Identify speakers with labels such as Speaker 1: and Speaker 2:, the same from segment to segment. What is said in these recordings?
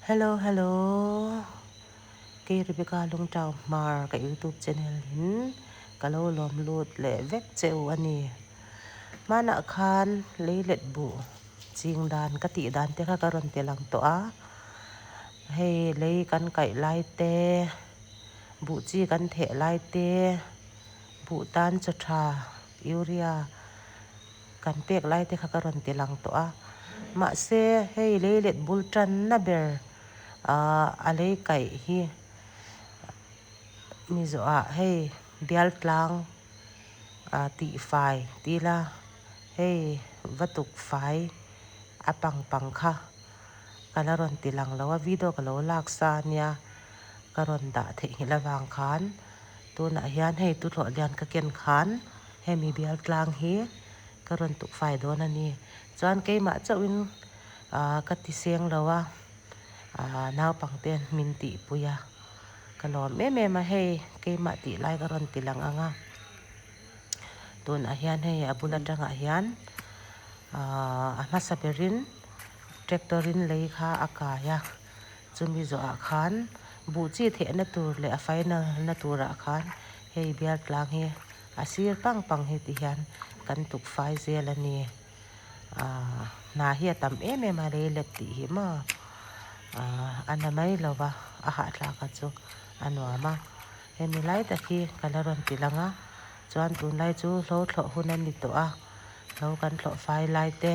Speaker 1: Hello, hello. Kay Rebecca Long Tao Mar ka YouTube channel hin kalo lom lut le vek cheu ani mana khan leilet bu ching dan ka ti dan te kha karon te lang to a hei lei kan kai lai te bu chi kan the lai te bu tan cha tha urea kan pek lai te kha karon te lang to a ma se hei leilet bul tran na ber a lei kai hi mi zo a hei bial tlang ti fai ti la hei vatuk fai apang pang kha kalaron tilang lawa video kalo laksa nia karon da the hilawang khan tu na hian hei tu tho lian ka ken khan hei mi bial tlang hi karon tuk fai don ani chuan ke ma chawin ka ti seng lawa naw pang ten min ti puya kalom me ma hei ke ma ti lai karon tilang anga tun a hian hei abula tanga hian masaberin tractorin lei kha akaya chumi zo a khan bu chi the na tur le a final na tur a khan hei bial tlang hi asir pang pang hi ti hian kan tuk fai zel ani na hi tam em ma le le ti hi ma ana mai lawa a ha tla ka chu anwa he mi lai ta khi kalaron tilanga chuan tun lai chu hlo thlo hun ani to a hlo kan thlo fai lai te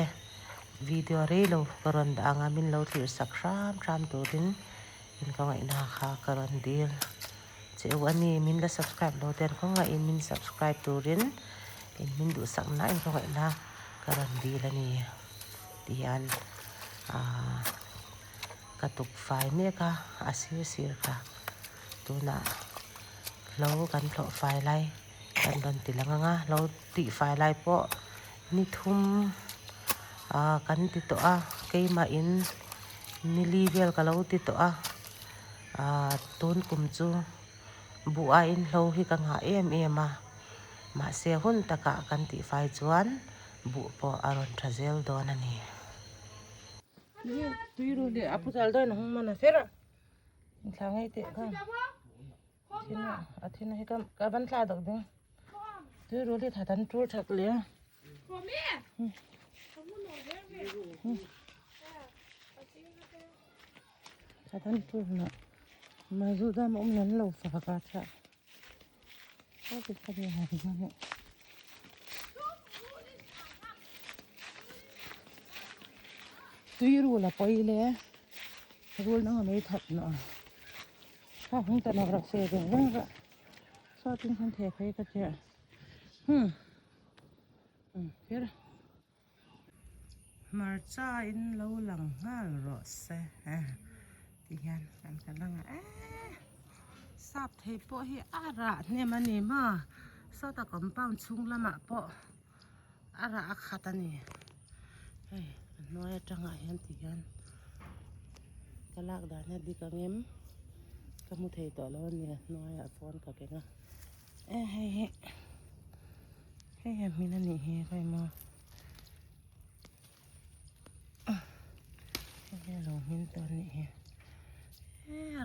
Speaker 1: video re lo karon da anga min lo thlir sakram turin in ko ngai na kha karon dil cheu ani min la subscribe lo ten ko ngai in min subscribe turin in min du sak na in ko ngai na karon dil ani tian katuk fai me ka asir ka tuna lo kan thlo fai lai kan don tilanga nga lo ti fai lai po ni thum kan ti to a keima in ni level ka lo ti to a ton kum chu bu a in lo hi ka nga em ma se hun taka kan ti fai chuan bu po aron thazel don ani tuiru le aputal don hung mana fera thangai te ka thina hi ka ban tla dok ding tuiru le thatan tur thak le thatan tur na ma zu dam nan lo fa ka tha ko ti ka de ha ga ne tuiru la poi le rul na me that na ha hung ta na ra se de ra so tin han the khai ka che fera marcha in lo lang ngal ro se ti hian kan ka lang sap thei po hi ara ne mani ma so ta compound chung lama po ara akhatani hei noya tanga hian ti hian kalak da na di ka ngem ka mu thei to lo ni noya phone ka kenga hei mina ni he kai ma hello min to ni he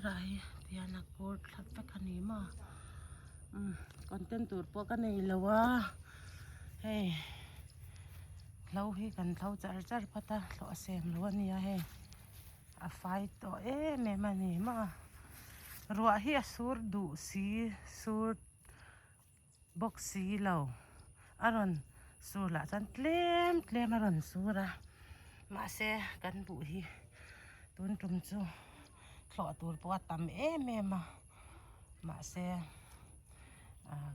Speaker 1: rai tiana court khat pa khani ma content tur po ka nei lawa hei lo hi kan thau char phata lo asem lo ni a he a fight to me mani ma ruwa hi asur du si sur box si lo aron sula chan tlem aron sura ma se kan bu hi tun tum chu thlo tur po tam ma se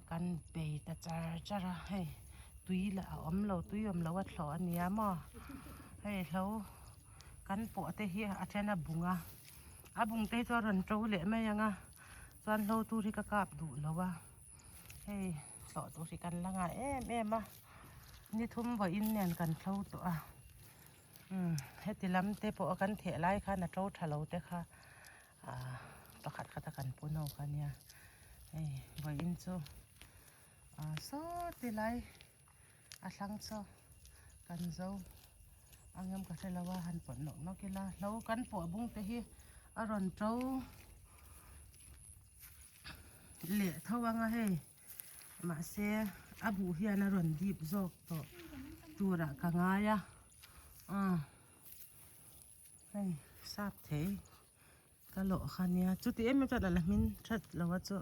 Speaker 1: kan pe ta char hei tui la om lo wa thlo ania ma hei hlo kan po te hi athena bunga abung te to ron tro le me yanga chuan lo tu ri ka kap du lawa hei so tu ri kan langa ma ni thum wa in nen kan thlo to a heti lam te po kan the lai kha na tro thalo te kha pakhat khata kan puno kania hei wa in chu so ti lai a thlang cho kan zo angam ka thelawa han pon no kila lo kan po bung te hi อร่อยเจ้าเละเท่าว่าไงให้มาเสียอาบูเฮียนอร่อยดีบจอกต่อตัวละกังายให้ทราบเถอะก็โลคันเนี้ยจุดที่ไม่จัดอะไรมินชัดแล้วว่าจะ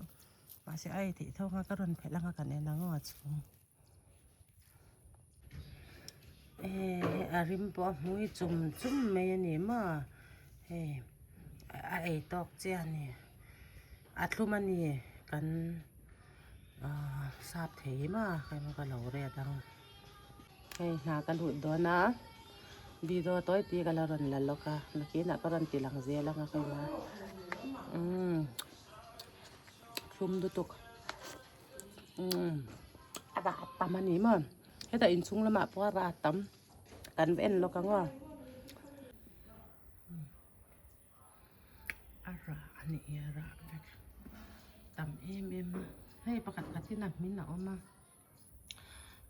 Speaker 1: มาเสียไอ้ที่เท่ากันก็ร่อนเพลังกันเนี่ยนะงอจูอาริมปอมุ้ยจุ่มไม่เนี่ยมาไอ้ตอกเจียนี่อัดลูมันนี่กันทราบเถอะมาใครมาก็เหล่าเรียดังนากันหุดดอนนะบีดอต้อยตีกันละรันละล็อกอะนักนักก็รันตีหลังเสียแล้วก็ใครมาชุมดูตุกอาตตามันนี่มั้งให้แต่อินซุงละมาเพราะว่าตำกันเว้นแล้วก็ว่าอันนี้ตำให้ประกาศขัดที่นับมินหนาวมา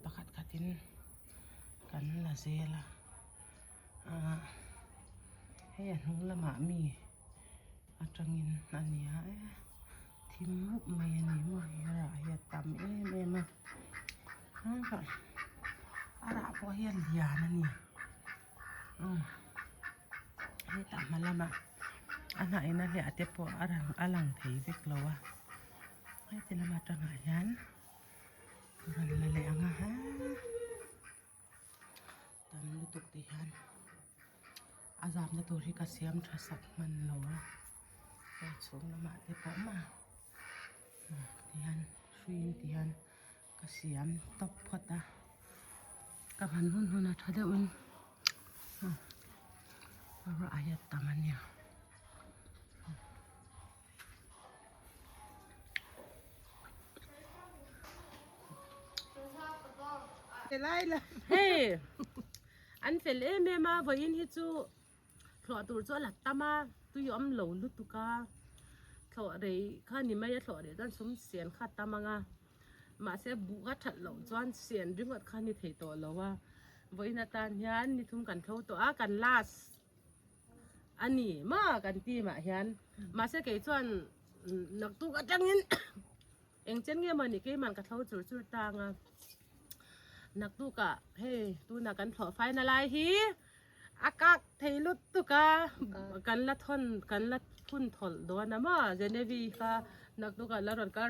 Speaker 1: ประกาศขัดที่กันละเสียละให้อันนู้นละหมามีอาจจะงินอันนี้ทิมมุกไม่อันนี้มั้งอย่าตำไม่มาค่ะอะไรพอเฮียนยานั่นนี่ให้ตำมาละมาอันไหนนั่นแหละเดี๋ยวพออลังเทวิกเราวะให้เจริญมาจังหวะยันรันละเลยอ่ะฮะตำลุตุกติฮันอาจารย์ในตัวที่กระเสียมทศักมันเราไปชมละมาเดี๋ยวพอมาติฮันช่วยติฮันกระเสียมตบพอดกับหันหุ่นนะทัดเดินเราอายตามันเนี่ยไล่ละเฮ้อันเฟลเมมาวันนี้จูถอดตัวจ้าหลักตามาตุยอมเหลวลุตุกาถอดอะไรข้านี่ไม่ถอดเดี๋ยวด้านสมเสียนขัดตามางามาเสียบุกขัดเหลวจวนเสียนดึงอัดข้านี่เทตัวแล้วว่าวันนี้ตาเฮียนนี่ทุ่มกันเท่าตัวกันลาสอันนี้มากันตีมาเฮียนมาเสียเกี่ยจวนนักตุกจังเงินเองเจนเงี้ยมันนี่เกี่ยมันกระเท่าจุดต่างอ่ะนักตุกะเฮ้ตูนักกันถอไฟนาลายฮีอากาศเทลุตุกะกันละทนกันละพุ่นถอลโดนนะมาเจเนวีค่ะนักตุกะละรอนกัน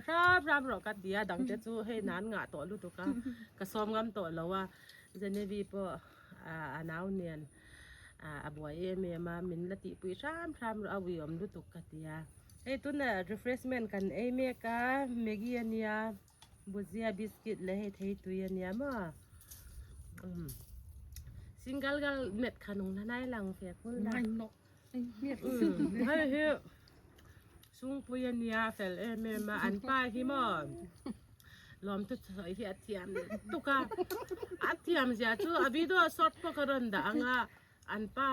Speaker 1: รับรอกันเดียดังเจจูให้นานงาต่อลุตุกะกระซอมกำต่อแล้วว่าเจเนวีปอานาวเนียนบัวเมียมามินละติปุยรเอาวิอมลุตุกะเดียเฮ้ตุน่ะ refreshment กันเมกะเมกี้เนียบุษยาบิสกิตเลยให้เทตุยเนียมาซิงเกิลก็เม็ดขนมนั่นหลังเฟียคุณได้เนาะให้เฮ้ซุงปุยเนียเฟลเมมาอันป้าที่มาล้อมทุกสายที่อัดเทียมตุกะอัดเทียมเสียชูอภิโดสดพกรันด่างอันป้า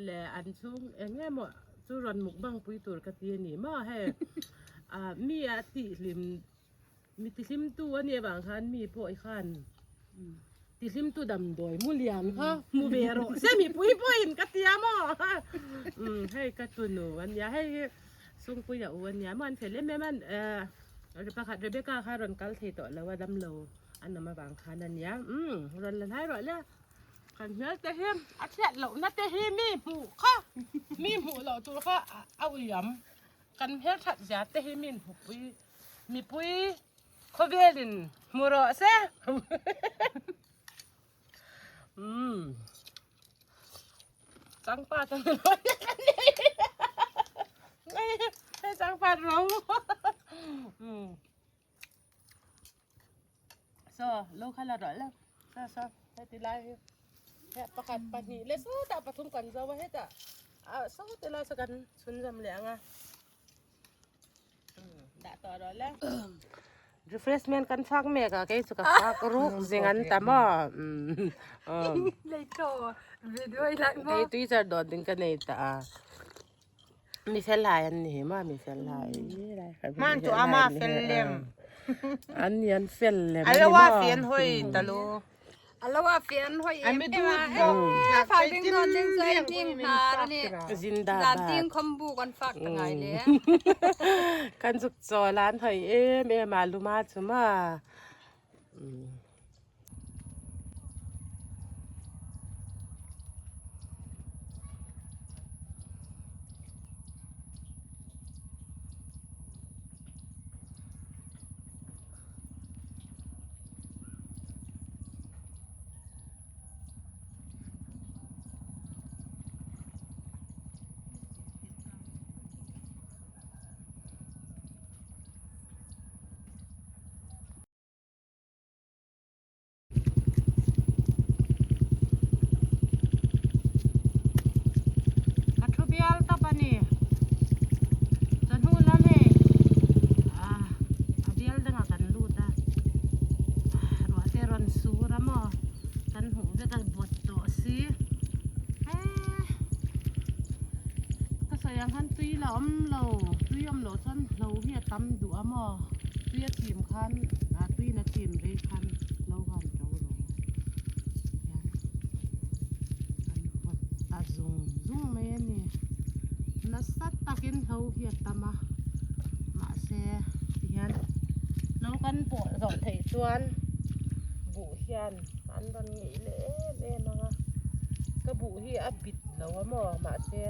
Speaker 1: และอันซุงเงี้ยมั้งชูรันมุกบังปุยตัวกตีนี่มาให้มีอติลิมมีติลิมตัวเนี่ยบางครั้งมีพวกขันติลิมตัวดำโดยมูเลียนค่ะมูเบโรเสมีปุยอินกติยามอให้กระตุนวันยาให้ส่งปุยวันยามันเฟลเล่แม่มันประกาศเรเบก้าค่ะรอนกัลเทต่อแล้วว่าดำโลอันนั้นมาบางครั้งนั่นยารอนละท้ายรอยเลยกันเนื้อเตะเฮมอัดเสร็จแล้วนัดเตะเฮมีหูค่ะมีหูเหล่าตัวค่ะเอาหยำกันเพื่อถัดยาเตะเฮมีหูปุยมีปุยขบเวลินมูรอเซ่จังป้าจังเลยให้จังป้าร้องโลกขนาดไหนแล้วให้ตีไล่ให้ประกาศปนีเลยสู้แต่ปฐุมกันจะว่าให้แต่สู้ตีไล่สักกันชุนจำเหลียงด่าต่อแล้ว refreshment kan fak me ka kai suka fak ruk zingan tama
Speaker 2: Leito video ilan mo
Speaker 1: kai twitter dot din ka nei ta mi felayan ni ma mi felay
Speaker 2: man to ama fellem
Speaker 1: an yan fellem
Speaker 2: alawa fian hoi talo Allah wa fian hoi
Speaker 3: Ai
Speaker 2: em
Speaker 3: me
Speaker 2: em
Speaker 3: du
Speaker 2: phak ding non ding sai ding na ni
Speaker 1: Zinda
Speaker 2: dan
Speaker 1: ba
Speaker 2: ting khom bu kan phak ta ngai le
Speaker 1: กันสุกจอร้านหอยเอ๊ะแม่มาลูมาจุมาคัทเบียลตบนี่จะนู่นแล้วเนี่ยเบียลดังกันรูดรัวเตรอนสูระมอกันหูจะกันบดโตสิก็ใส่ยังคันตุยล้อมเราตุยอมเราจนเราเฮียตั้มดูอ่ะมอตุยทีมคันตุยนะทีมเลยคันเราคันเจ้าเราตาซุงแม่นี่นัสตัดตะกินเขาเฮียตั้มมาเสียเฮียนเรากันปวดดอกไถจวนบุเฮียนอันตอนนี้เละเละมาก็บุเฮียบิดเราว่าหมอมาเสีย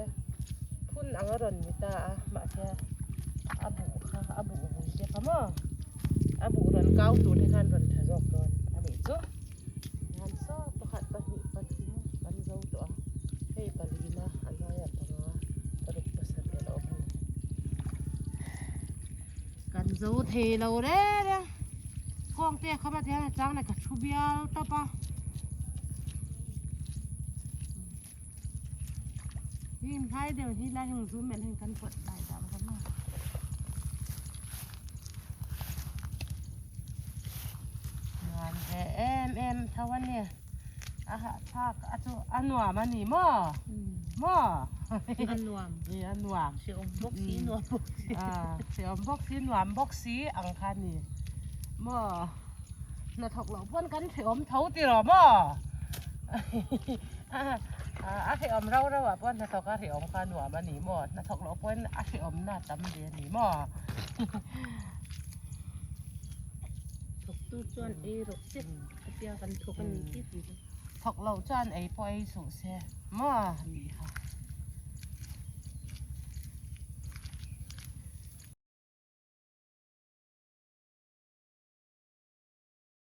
Speaker 1: พุ่นอังรอนมิตามาเสียบุค่ะบุเสียค่ะหมอบุรอนเก้าตัวที่ขันรอนทะเลาะรอนอันนี้จ้ะงานซ้อประคัดประหิประทิ้งอันเจ้าตัวให้ปลีนะอันน้อยตัวนะกระดูกประสาทเราบุกันเจ้าเทเราเด้เนี่ยกองเตี้ยเข้ามาเตี้ยจังเลยกับชูเบียลตะปะยินไทยเดี๋ยวที่แรกยังซูมเหม็นเห็นกันกดได้ดำกันมากงานเอ็มเท่าวันเนี่ยภาคอันหนัวมันนี่ม่อ
Speaker 2: อันนวม
Speaker 1: นี่อันหนัว
Speaker 2: เสียอมบกสีนวมบกสี
Speaker 1: เสียบอกสีหนวมบอกสีอังคารนี่ม่อน่ะถกเหล่าเพื่อนกันเสียมเท่าตีหรอม่อเสียมเราอ่ะเพื่อนน่ะถกเสียมคาหนัวมันนี่ม่อน่ะถกเหล่าเพื่อนเสียมหน้าตำเดียนี่ม่อ
Speaker 2: ถกตู้จวนรกเจ็บเปียกันถกกันนี่ที่
Speaker 1: ถกเหล่าจานไอ้ปอยสูเสียม่อนี่ค่ะ